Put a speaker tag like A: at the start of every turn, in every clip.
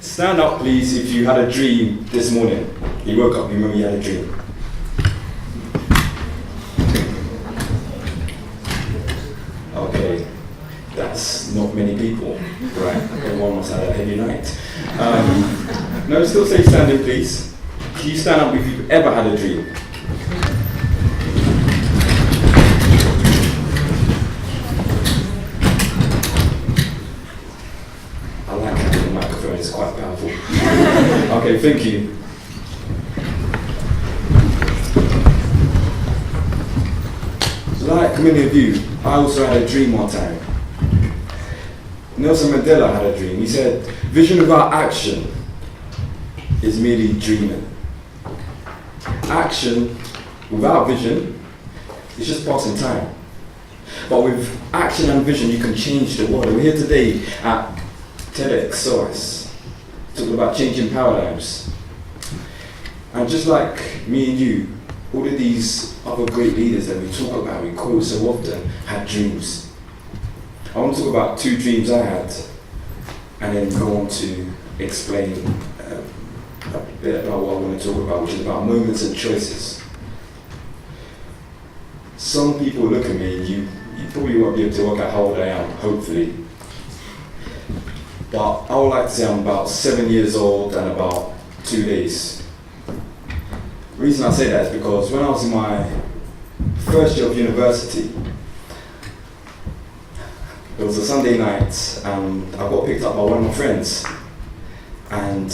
A: Stand up, please, if you had a dream this morning. You woke up, you remember you had a dream. Okay, that's not many people, right? Everyone must have a heavy night. No, still say standing, please. Can you stand up if you've ever had a dream? I like having the microphone, it's quite powerful. Okay, thank you. Like many of you, I also had a dream one time. Nelson Mandela had a dream. He said, vision without action is merely dreaming. Action without vision is just passing time. But with action and vision, you can change the world. We're here today at TEDxSOAS, talking about changing paradigms. And just like me and you, all of these other great leaders that we talk about, we quote so often, had dreams. I want to talk about 2 dreams I had, and then go on to explain a bit about what I want to talk about, which is about moments and choices. Some people look at me, you probably won't be able to work out how old I am, hopefully. But I would like to say I'm about 7 years old and about 2 days. The reason I say that is because when I was in my first year of university, it was a Sunday night and I got picked up by one of my friends. And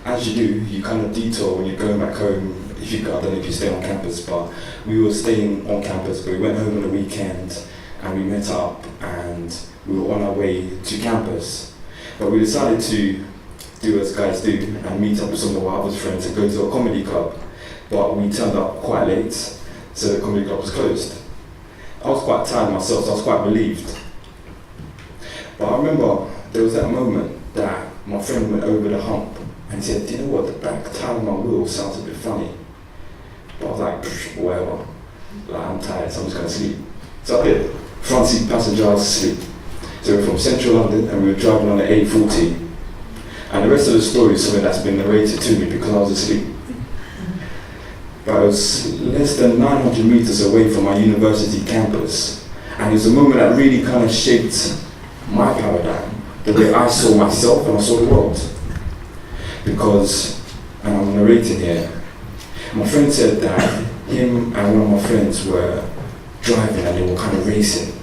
A: as you do, you kind of detour when you're going back home. I don't know if you stay on campus, but we were staying on campus, but we went home on the weekend and we met up and we were on our way to campus. But we decided to do as guys do and meet up with some of our other friends and go to a comedy club. But we turned up quite late, so the comedy club was closed. I was quite tired myself, so I was quite relieved. But I remember there was that moment that my friend went over the hump and he said, do you know what, the back tire of my wheel sounds a bit funny. But I was like, whatever, like, I'm tired, so I'm just going to sleep. So I did. Front seat passenger, I was asleep. So we were from central London and we were driving on the A40. And the rest of the story is something that's been narrated to me because I was asleep. But I was less than 900 meters away from my university campus. And it was a moment that really kind of shaped my paradigm, the way I saw myself and I saw the world. Because, and I'm narrating here, my friend said that him and one of my friends were driving and they were kind of racing.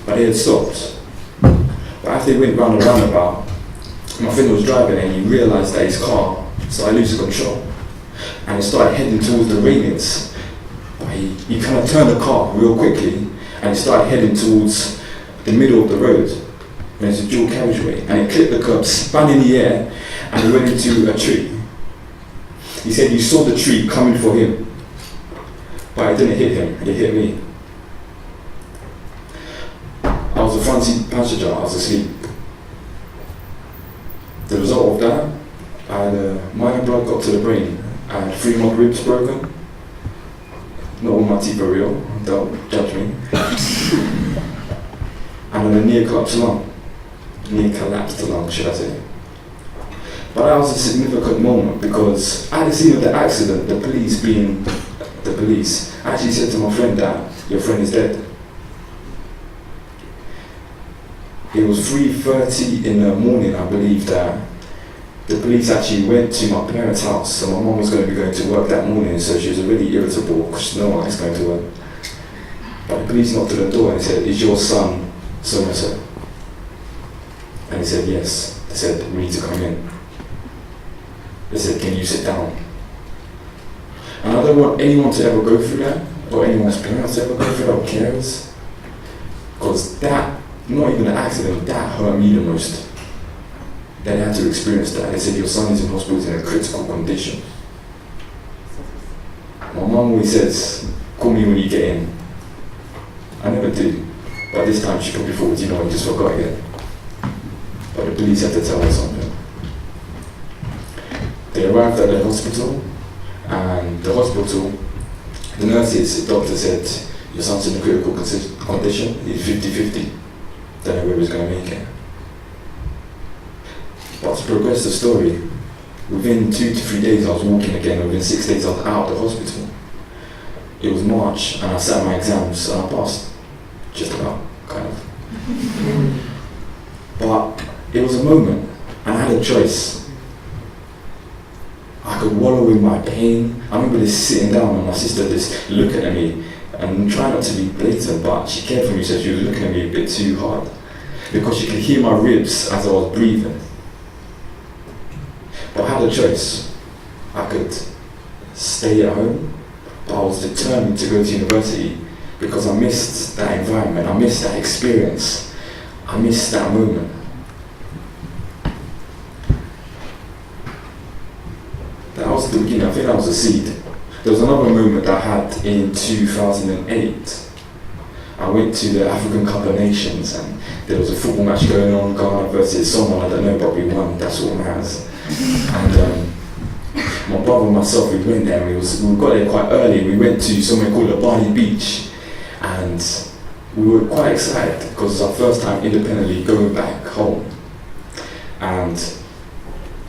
A: But they had stopped. But as they went round the roundabout, my friend was driving and he realized that his car started losing control. And he started heading towards the railings. But he kind of turned the car real quickly and he started heading towards the middle of the road. And it's a dual carriageway. And he clipped the curb, spun in the air, and he went into a tree. He said he saw the tree coming for him, but it didn't hit him, it hit me. I was a front seat passenger, I was asleep. The result of that, I had a minor blood got to the brain. I had 3 more ribs broken. Not all my teeth are real, don't judge me. And then a near collapsed lung, should I say. But that was a significant moment because at the scene of the accident, the police actually said to my friend that your friend is dead. It was 3:30 in the morning, I believe, that the police actually went to my parents' house. So my mom was going to be going to work that morning, so she was really irritable because she didn't know I was going to work. But the police knocked on the door and said, is your son so-and-so? And he said, yes. They said, we need to come in. They said, can you sit down? And I don't want anyone to ever go through that, or anyone's parents to ever go through that, or carers. Because that, not even the accident, that hurt me the most. That they had to experience that. They said, your son is in hospital in a critical condition. My mum always says, call me when you get in. I never do. But this time she probably thought, you know, I just forgot again. But the police had to tell her something. They arrived at the hospital, and the hospital, the nurses, the doctor said, your son's in a critical condition, he's 50-50. Don't know where he's going to make it. But to progress the story, within 2 to 3 days I was walking again, within 6 days I was out of the hospital. It was March and I sat my exams and I passed, just about, kind of. But it was a moment and I had a choice. I could wallow in my pain. I remember this sitting down and my sister just looking at me and trying not to be blatant, but she cared for me, so she was looking at me a bit too hard because she could hear my ribs as I was breathing. But I had a choice. I could stay at home, but I was determined to go to university because I missed that environment, I missed that experience, I missed that moment. That was the beginning, I think that was the seed. There was another moment that I had in 2008. I went to the African Cup of Nations and there was a football match going on, Ghana versus someone I don't know, but we won, that's what matters. And my brother and myself, we went there and we got there quite early. We went to somewhere called Abadi Beach and we were quite excited because it was our first time independently going back home. And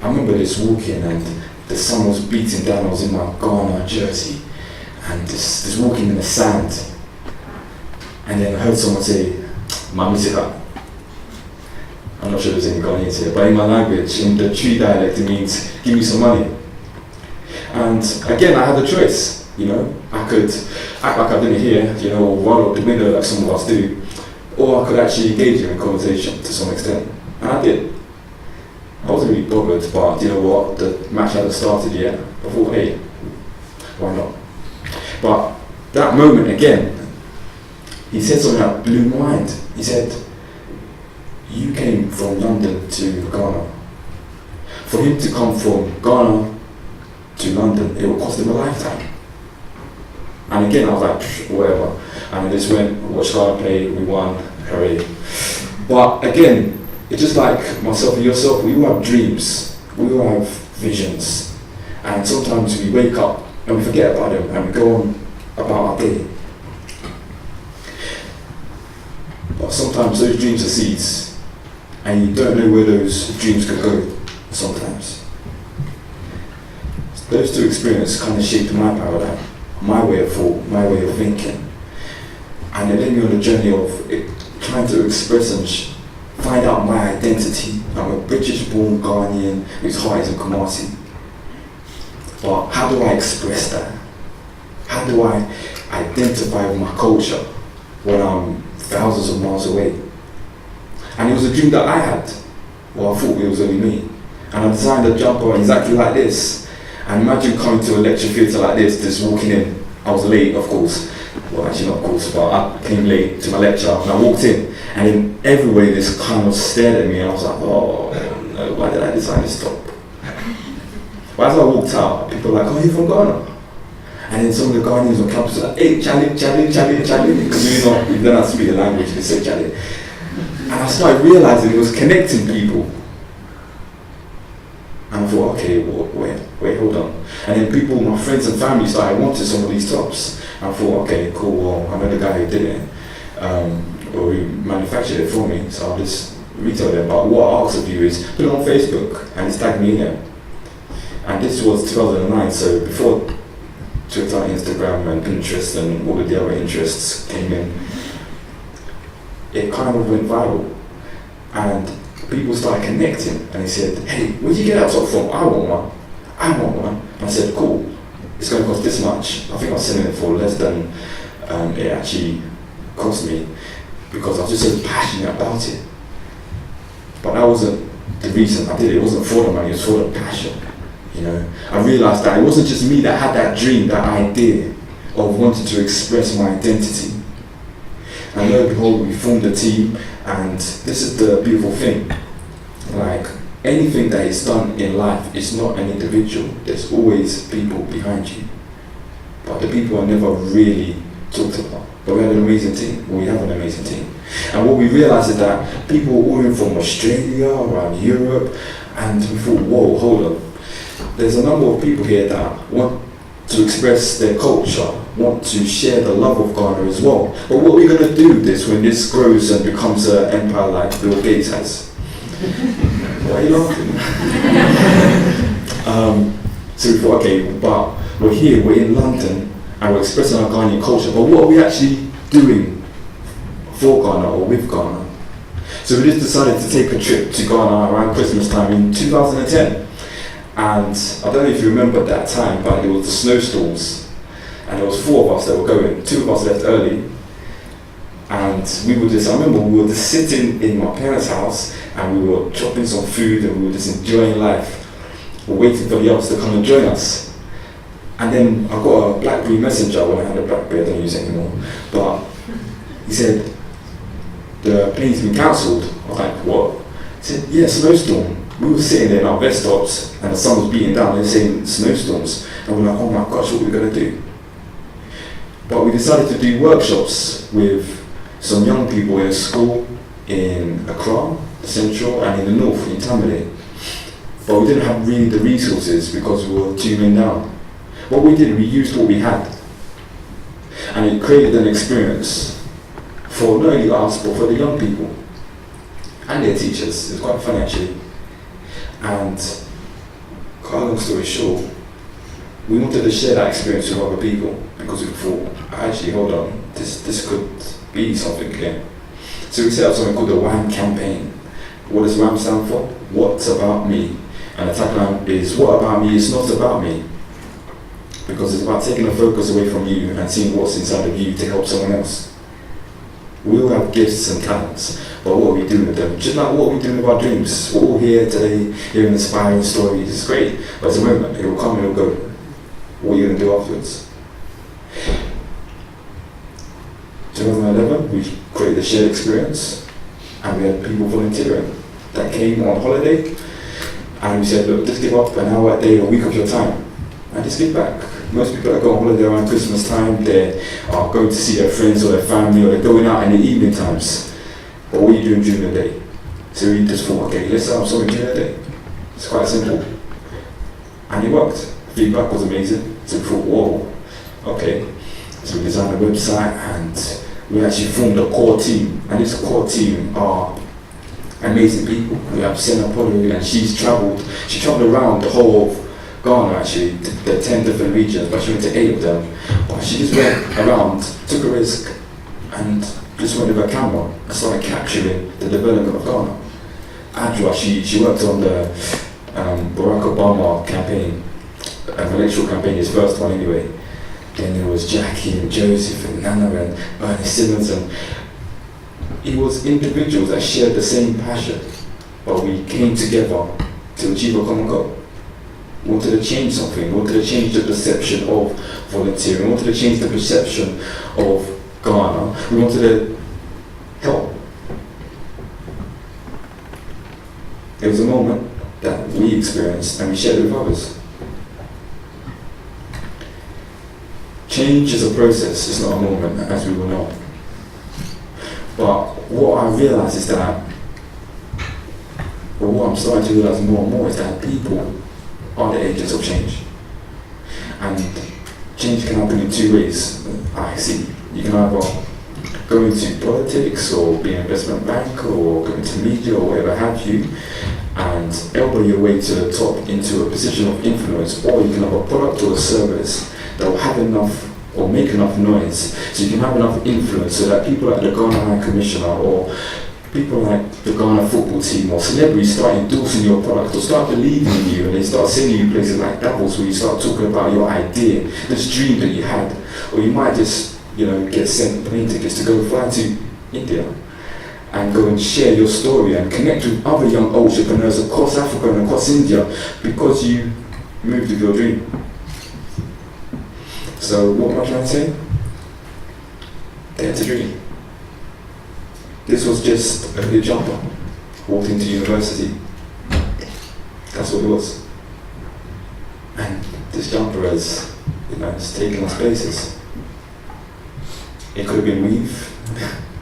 A: I remember just walking and the sun was beating down. I was in my Ghana jersey and just walking in the sand. And then I heard someone say, "Mamisika." I'm not sure if there's any Ghanaians here, but in my language, in the Tree dialect, it means give me some money. And again, I had a choice, you know. I could act like I didn't hear, you know, or roll up the window like some of us do, or I could actually engage in a conversation to some extent. And I did. I wasn't really bothered, but you know what, the match hadn't started yet. I thought, hey, why not? But that moment again, he said something that blew my mind. He said, "You came from London to Ghana. For him to come from Ghana to London, it will cost him a lifetime." And again, I was like, whatever. And I just went, watched Ghana play, we won, hooray. But again, it's just like myself and yourself, we all have dreams, we all have visions. And sometimes we wake up and we forget about them and we go on about our day. But sometimes those dreams are seeds and you don't know where those dreams could go sometimes. Those two experiences kind of shaped my paradigm, my way of thought, my way of thinking. And it led me on a journey of trying to express and find out my identity. I'm a British-born Ghanaian whose heart is in Kumasi. But how do I express that? How do I identify with my culture when I'm thousands of miles away? And it was a dream that I had. Well, I thought it was only me. And I designed a jumper exactly like this. And imagine coming to a lecture theatre like this, just walking in. I was late, of course. Well, actually not of course, but I came late to my lecture and I walked in. And then everybody just kind of stared at me and I was like, oh no, why did I design this top? But as I walked out, people were like, oh, you're from Ghana? And then some of the Ghanaians on campus were like, hey, Charlie, Charlie, Charlie, Charlie, because you don't have to speak the language, you say Charlie. And I started realizing it was connecting people. And I thought, okay, wait, hold on. And then people, my friends and family started wanting some of these tops. And I thought, okay, cool, well, I know the guy who did it. Or he manufactured it for me, so I'll just retail them. But what I ask of you is, put it on Facebook and just tag me in it. And this was 2009, so before Twitter, Instagram and Pinterest and all of the other interests came in, it kind of went viral. And people started connecting and they said, hey, where'd you get that top from? I want one. And I said, cool, it's going to cost this much. I think I was selling it for less than it actually cost me because I was just so passionate about it. But that wasn't the reason I did it. It wasn't for the money, it was for the passion. You know, I realized that it wasn't just me that had that dream, that idea of wanting to express my identity. And lo and behold, we formed a team, and this is the beautiful thing. Like, anything that is done in life is not an individual. There's always people behind you. But the people are never really talked about. But we have an amazing team. We have an amazing team. And what we realized is that people were all in from Australia, around Europe, and we thought, whoa, hold on. There's a number of people here that want to express their culture, want to share the love of Ghana as well. But what are we going to do this when this grows and becomes an empire like Bill Gates has? Well, are you laughing? So we thought, okay, but we're here, we're in London, and we're expressing our Ghanaian culture, but what are we actually doing for Ghana or with Ghana? So we just decided to take a trip to Ghana around Christmas time in 2010. And I don't know if you remember that time, but it was the snowstorms. And there was 4 of us that were going. 2 of us left early. And I remember we were just sitting in my parents' house and we were chopping some food and we were just enjoying life. We're waiting for the others to come and join us. And then I got a BlackBerry messenger when I had a BlackBerry, I don't use it anymore. But he said, the plane's been cancelled. I was like, what? He said, yeah, snowstorm. We were sitting there in our vest tops and the sun was beating down, they were saying snowstorms. And we're like, oh my gosh, what are we going to do? But we decided to do workshops with some young people in a school in Accra, Central, and in the north, in Tamale. But we didn't have really the resources because we were 2 men down. What we did, we used what we had. And it created an experience for not only us, but for the young people and their teachers. It was quite fun actually. And cut a long story short, we wanted to share that experience with other people because we thought, actually, hold on, this could be something again. So we set up something called the WHAM campaign. What does WHAM stand for? What's about me? And the tagline is, what about me is not about me. Because it's about taking the focus away from you and seeing what's inside of you to help someone else. We all have gifts and talents, but what are we doing with them? Just like what are we doing with our dreams? We're all here today, hearing inspiring stories. It's great, but it's a moment. It will come and it will go. What are you going to do afterwards? 2011, we created a shared experience, and we had people volunteering that came on holiday, and we said, look, just give up an hour a day, a week of your time, and just give back. Most people that go on holiday around Christmas time, they are going to see their friends or their family, or they're going out in the evening times. But what are you doing during the day? So we just thought, okay, let's have something during the day. It's quite simple. And it worked. Feedback was amazing. So we thought, whoa, okay. So we designed a website and we actually formed a core team. And this core team are amazing people. We have Senna Pottery, and she traveled around the whole of Ghana actually, the 10 different regions, but she went to 8 of them. But she just went around, took a risk, and just went with a camera and started capturing the development of Ghana. Adwa, she worked on the Barack Obama campaign, an electoral campaign, his first one anyway. Then there was Jackie and Joseph and Nana and Bernie Simmons, and it was individuals that shared the same passion, but we came together to achieve a common goal. We wanted to change something. We wanted to change the perception of volunteering. We wanted to change the perception of Ghana. We wanted to help. It was a moment that we experienced and we shared it with others. Change is a process, it's not a moment, as we will know. But what I realised is that, or what I'm starting to realise more and more, is that people are the agents of change. And change can happen in 2 ways, I see. You can either go into politics or be an investment bank or go into media or whatever have you, and elbow your way to the top into a position of influence, or you can have a product or a service that will have enough or make enough noise so you can have enough influence so that people like the Ghana High Commissioner or people like the Ghana football team or celebrities start endorsing your product or start believing in you, and they start sending you places like Davos where you start talking about your idea, this dream that you had. Or you might just, get sent plane tickets to go fly to India and go and share your story and connect with other young entrepreneurs across Africa and across India because you moved with your dream. So what am I trying to say? Dare to dream. This was just a good jumper, walked into university. That's what it was. And this jumper has, it's taken us places. It could have been weave,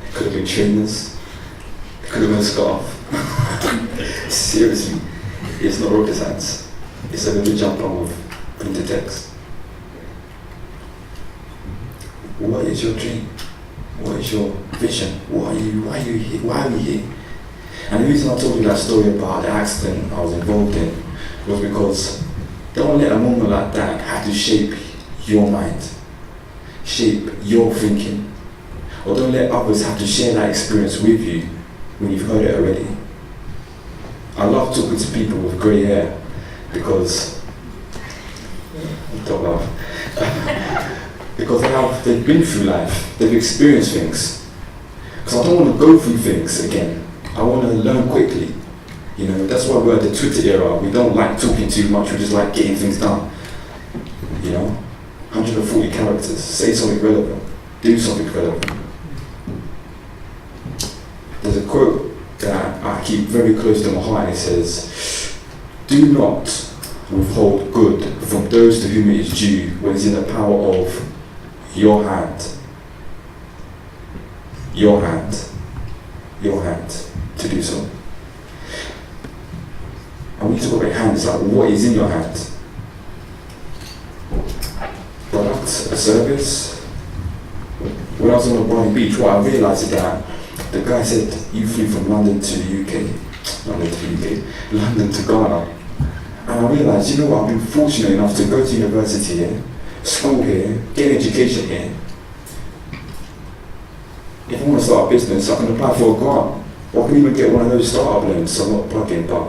A: it could have been trainers, it could have been a scarf. Seriously, it's not rocket science. It's a little jumper with printed text. What is your dream? What is your vision? Why are you here? Why are we here? And the reason I told you that story about the accident I was involved in was because don't let a moment like that have to shape your mind, shape your thinking, or don't let others have to share that experience with you when you've heard it already. I love talking to people with grey hair because, don't laugh, because they've been through life, they've experienced things. Because I don't want to go through things again. I want to learn quickly. You know, that's why we're at the Twitter era. We don't like talking too much, we just like getting things done. You know, 140 characters, say something relevant, do something relevant. There's a quote that I keep very close to my heart. It says, "Do not withhold good from those to whom it is due when it's in the power of your hand." Your hand to do so. And when you talk about hands, like what is in your hand? Product, a service. When I was on the Bali Beach, what I realised is that the guy said, "You flew from London to London to Ghana." And I realised, you know what, I've been fortunate enough to go to university here, school here, get an education here. If I want to start a business, I can apply for a grant. Or I can even get one of those startup loans. So I'm not plugging, but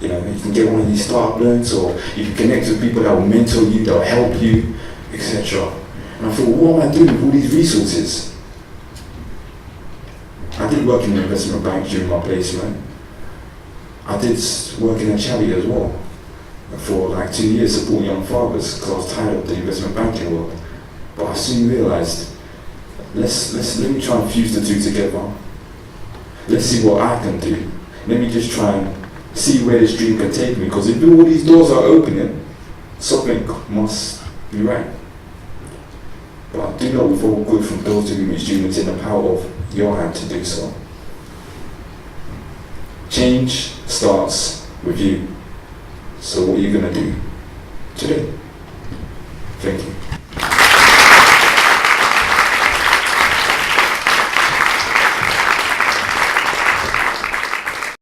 A: you know, you can get one of these startup loans, or you can connect with people that will mentor you, that will help you, etc. And I thought, what am I doing with all these resources? I did work in the investment bank during my placement. I did work in a charity as well for like 2 years supporting young fathers because I was tired of the investment banking world. But I soon realised, let me try and fuse the two together. Let's see what I can do. Let me just try and see where this dream can take me, because if all these doors are opening, something must be right. But do not withhold good from those to whom it's due. It's in the power of your hand to do so. Change starts with you. So what are you going to do today? Thank you.